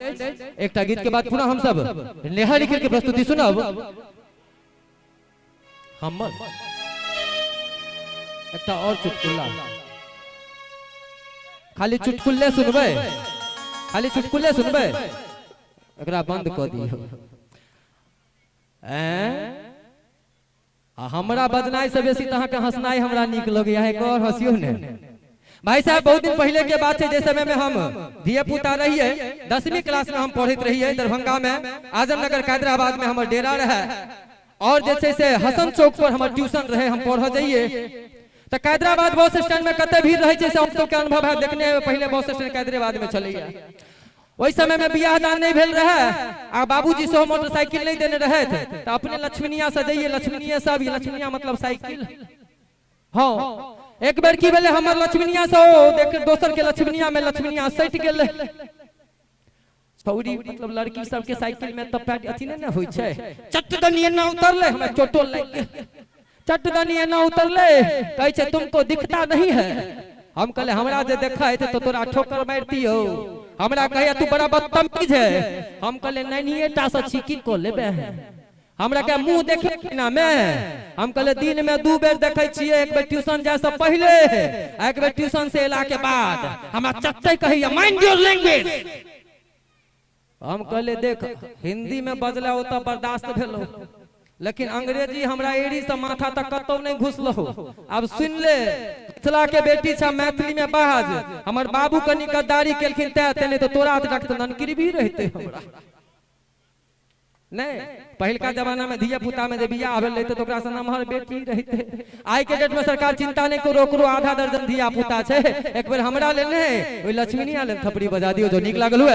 एक गीत के बाद पुनः हम सब नेहा निखिल की प्रस्तुति सुनब। हमर एक और चुटकुला, खाली चुटकुले सुनबे, खाली चुटकुले सुनबे, एकरा बंद कर दियो। हमरा बजनाई से बेसी तहाँ के हंसनाई हमरा निक लगे। एक और हंसियो ने भाई साहब। बहुत दिन पहले के बात है, जिस समय में हम धिया पुता रहिए, 10वीं क्लास में हम पढ़ते रहिए दरभंगा में, आजमनगर कैदराबाद में हमार डेरा रहे और जैसे से हसन चौक पर हमार ट्यूशन रहे, हम पढ़ जाइए तो कैदराबाद बस स्टैंड में कते भीड़ रहे से हम सबके अनुभव है देखने। पहले बस स्टैंड कैदराबाद में चलिए, वही समय में बियाह दान नहीं भेल रहे आ बाबूजी से मोटरसाइकिल नहीं देने रहे थे, तो अपने लक्ष्मीनिया से जाइए, लक्ष्मीनिया सब, लक्ष्मीनिया मतलब साइकिल। हाँ, एक बार की बेले हमर लक्ष्मीनिया से देख दोसर के लक्ष्मीनिया में लक्ष्मीनिया सट गेल। छौरी मतलब लड़की सब के साइकिल में तो पैट अथी नहीं होई छे, चटदनी ना उतरले, हमें चोटो लग गेल। चटदनी ना उतरले, कहे छे तुमको दिखता नहीं है। हम कहले हमरा जे देखा है तो तोरा ठोकर मारती हो। हमरा कहे तू बड़ा बदतमीज है। हम कहले नहीं टा से छिकी को लेबे है, हमरा के मुंह देखे ना मैं। हम कहले दिन में 2 बेर देखे छिए, एक बेर ट्यूशन जाए से पहले, एक बेर ट्यूशन से एला के बाद। हमरा चट्टे कहिए माइंड योर लैंग्वेज। हम कहले देख हिंदी में बजला हो तो बर्दाश्त भेलो, लेकिन अंग्रेजी हमरा एड़ी से माथा तक कतौ नहीं घुसलो। अब सुन ले, मिथिला के बेटी छा, मैथिली में बाज। हमर बाबू कनी गद्दारी केलखिन तेने तो तोरा डॉक्टर ननकिरी भी रहते हमरा नहीं। पहलका जमाना में धिया पुता में जब बियाह भेल रहते तो ओकरा से नमहर बेटी रहते। आज के डेट में सरकार चिंता नहीं करो, ओकरो आधा दर्जन धिया पुता छे। एक बेर हमरा लेने ओइ लक्ष्मीनिया ले थपड़ी बजा दियो जो निक लागल हुए।